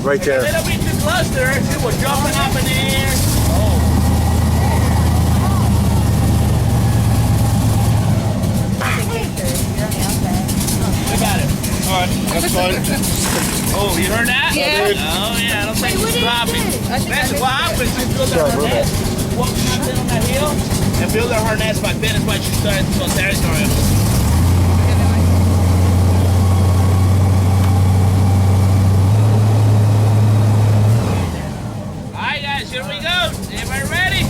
Right there. A little bit too close to her. She was jumping up in the air. Oh. We got it. All right, that's fine. Oh, you heard that? Yeah. Oh, yeah. I don't think it's dropping. That's what happens. She built her nest. Walking up there on that hill and built her nest back then. That's why she started to go territorial. Alright, guys, here we go. Everybody ready?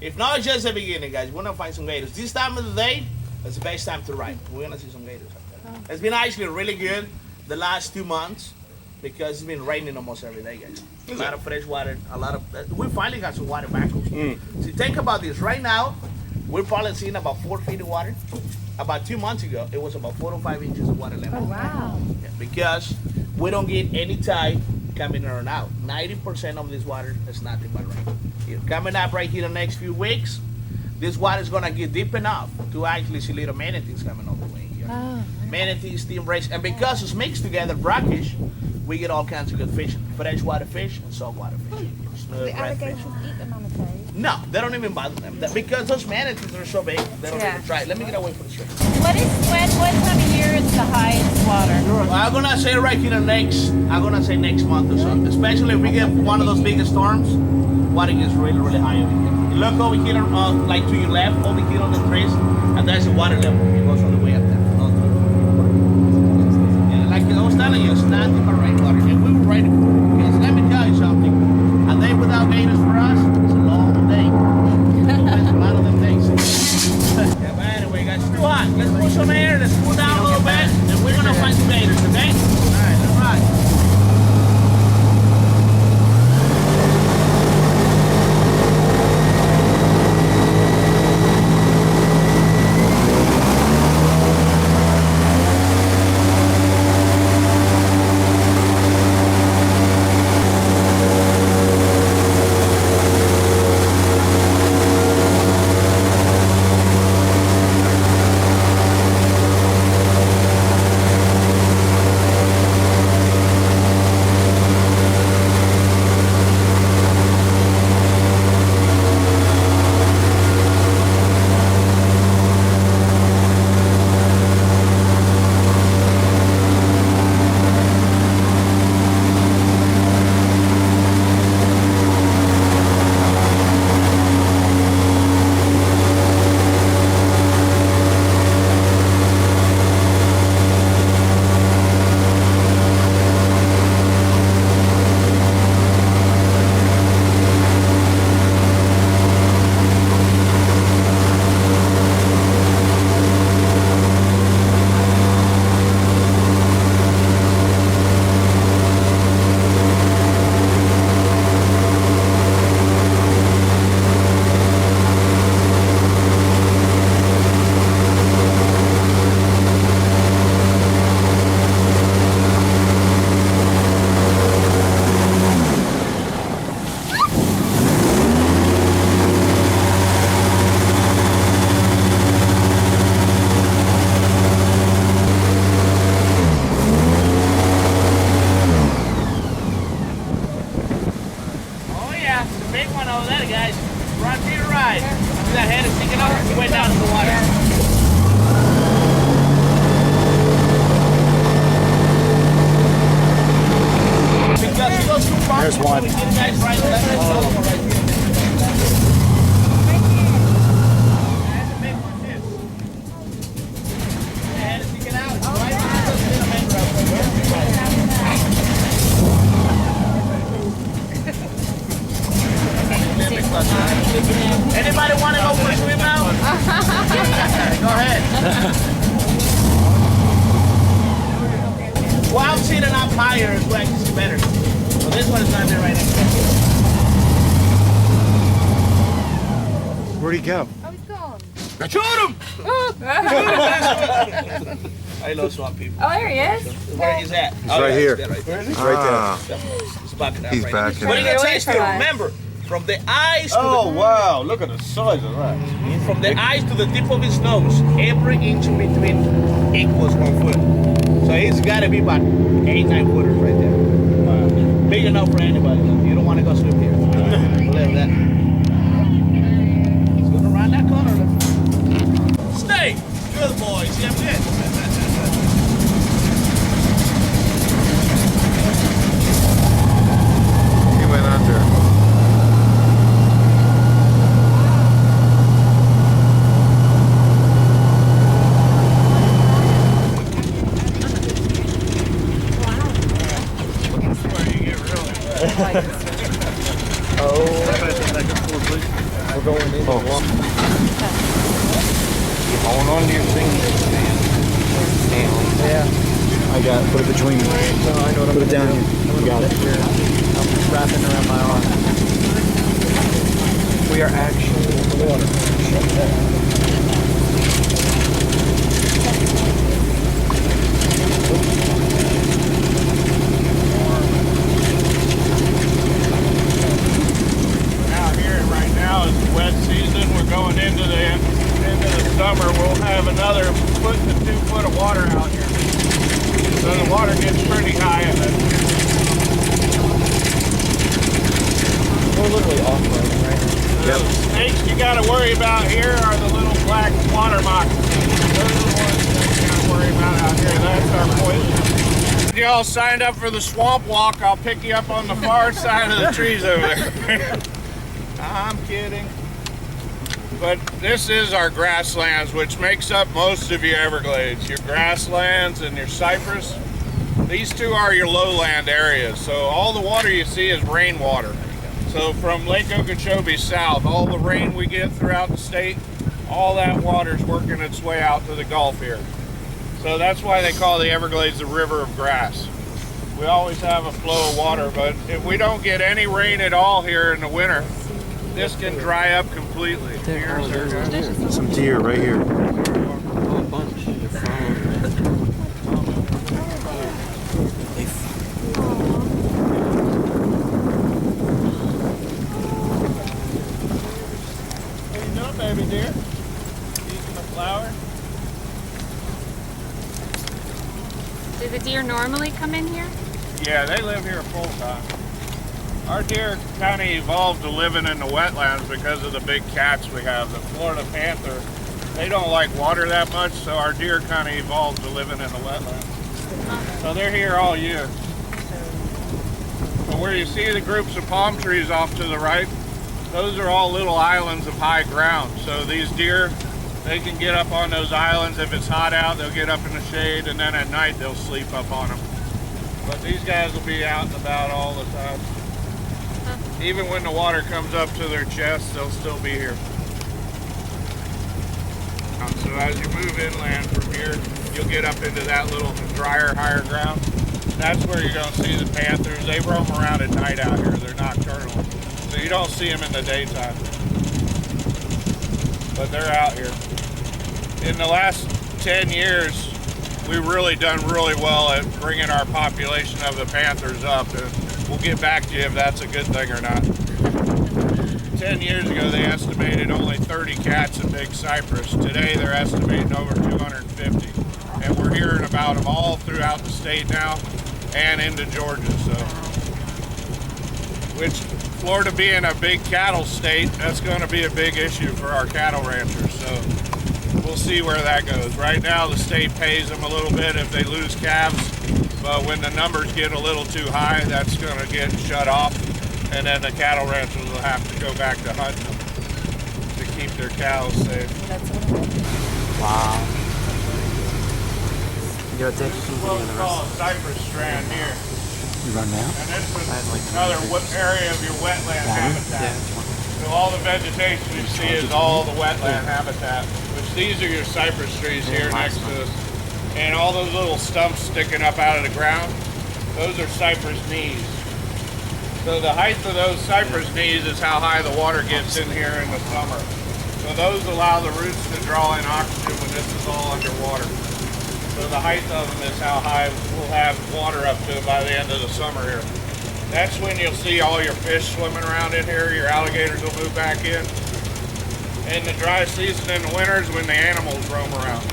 If not, it's just the beginning, guys. We're gonna find some gators. This time of the day, it's the best time to ride. We're gonna see some gators up there. It's been actually really good the last 2 months because it's been raining almost every day, guys. A lot of fresh water, we finally got some water back. So think about this. Right now, we're probably seeing about 4 feet of water. About 2 months ago, it was about 4 to 5 inches of water level. Oh, wow. Yeah, because we don't get any tide coming in and out. 90% of this water is nothing but rain. Coming up right here the next few weeks, this water is gonna get deep enough to actually see little manatees coming all the way here. Oh. Manatees, stingrays, and because it's mixed together, brackish, we get all kinds of good fishing. Freshwater fish and saltwater fish. The alligators eat them on the toes? No, they don't even bother them. Because those manatees are so big, they don't even try it. Let me get away from the street. What time of year is the highest water? I'm gonna say right here next month or so. Especially if we get one of those bigger storms, water gets really, really high over here. You look over here, like to your left, over here on the trees, and there's the water level. It goes all the way up there. Yeah, like I was telling you, it's nothing but rainwater. And we were ready for it. Because let me tell you something. A day without gators for us is a long day. A lot of them days. Yeah, but anyway, guys, it's too hot. Let's push some air, let's cool down a little bit, and we're gonna find some gators, okay? Alright, let's ride. big one over there, guys. Right to your right. See that head is sticking out? He went down in the water. Because he goes too far. There's one. We get guys right left. There's another one right here. That's a big one, too. The head is sticking out. It's right behind us in the main road. Anybody want to go for a swim now? Go ahead. While sitting up higher is where I can see better. So this one is not there right now. Where'd he go? Oh, he's gone. Shoot him! I love swamp people. Oh, there he is. Where is that? He's right here. Right there. He's right He's backing up He's right backing now. What up. are you going to say, remember, from the eyes to Oh wow, look at the size of that. from the eyes to the tip of his nose, every inch in between equals 1 foot. So he's got to be about 8-9 footers right there. Big enough for anybody. You don't want to go swim here. Believe that. He's going to run that corner. Stay. Good boys. Yeah, good. He went under. We're going in. Hold on to your fingers, man. Yeah. I got it. Put it between you. No, I know what I'm Put it down here. You got it. I'm wrapping around my arm. We are actually in the water. Out here right now is wet season. We're going into the summer. We'll have another 1 to 2 foot of water out here. So the water gets pretty high in it. We're literally off-roading right now. The snakes you got to worry about here are the little black water moccasins. Those are the ones that you got to worry about out here. That's our poison. If y'all signed up for the swamp walk, I'll pick you up on the far side of the trees over there. I'm kidding. But this is our grasslands, which makes up most of your Everglades. Your grasslands and your cypress. These two are your lowland areas. So all the water you see is rainwater. So from Lake Ochopee south, all the rain we get throughout the state, all that water is working its way out to the Gulf here. So that's why they call the Everglades the river of grass. We always have a flow of water, but if we don't get any rain at all here in the winter, this can dry up completely. Some deer right here. What are you doing, baby deer? Eating the flower? Do the deer normally come in here? Yeah, they live here full time. Our deer kind of evolved to living in the wetlands because of the big cats we have. The Florida panther, they don't like water that much, so our deer kind of evolved to living in the wetlands. So they're here all year. But where you see the groups of palm trees off to the right, those are all little islands of high ground. So these deer, they can get up on those islands. If it's hot out, they'll get up in the shade, and then at night they'll sleep up on them. But these guys will be out and about all the time. Even when the water comes up to their chest, they'll still be here. So as you move inland from here, you'll get up into that little drier, higher ground. That's where you're going to see the panthers. They roam around at night out here. They're nocturnal. So you don't see them in the daytime. But they're out here. In the last 10 years, we've really done really well at bringing our population of the panthers up. And we'll get back to you if that's a good thing or not. 10 years ago, they estimated only 30 cats in Big Cypress. Today, they're estimating over 250. And we're hearing about them all throughout the state now and into Georgia. So which Florida being a big cattle state, that's going to be a big issue for our cattle ranchers. So we'll see where that goes. Right now, the state pays them a little bit if they lose calves, but when the numbers get a little too high, that's going to get shut off, and then the cattle ranchers will have to go back to hunting them to keep their cows safe. Wow. Yo, take a peek What at we the call a rest. cypress strand here. You run now? And this is I had like another 20 area of your wetland habitat. Yeah. So all the vegetation you see is all the wetland habitat, which these are your cypress trees here next to us. And all those little stumps sticking up out of the ground, those are cypress knees. So the height of those cypress knees is how high the water gets in here in the summer. So those allow the roots to draw in oxygen when this is all underwater. So the height of them is how high we'll have water up to by the end of the summer here. That's when you'll see all your fish swimming around in here. Your alligators will move back in. In the dry season in the winters when the animals roam around.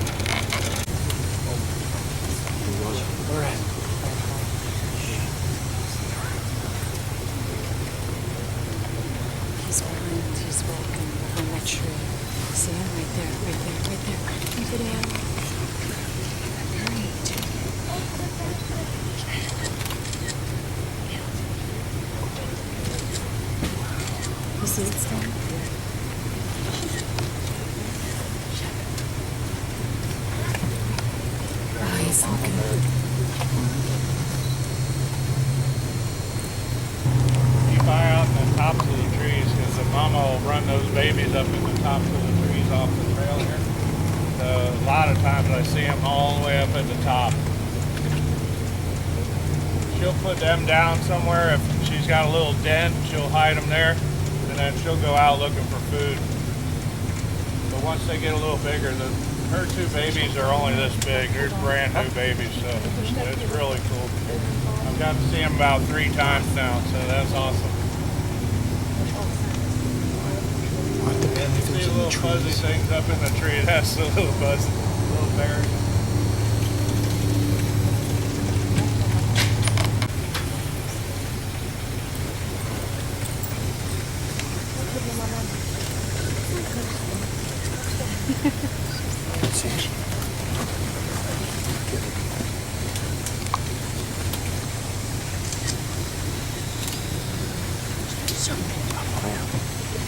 He's walking behind that tree. See him right there, right there, right there. Look at him. You see it still? Oh, he's looking. Keep eye out in the tops of the trees because the mama will run those babies up in the tops of the trees off the trail here. So a lot of times I see them all the way up at the top. She'll put them down somewhere. If she's got a little den, she'll hide them there, and then she'll go out looking for food. But once they get a little bigger, her two babies are only this big. They're brand new babies, so it's really cool. I've got to see them about 3 times now, so that's awesome. Aren't the And you see benefits in little the fuzzy trees? things up in the tree. That's the little fuzzy, little berries. See?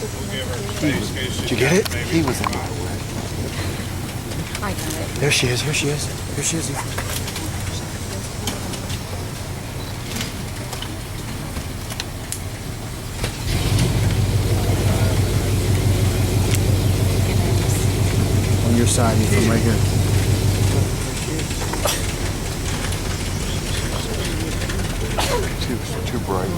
We'll give her space in case she's Did you get got it? babies. He was in my way. I got it. There she is, here she is. Here she is. On your side, you from right here. Too bright.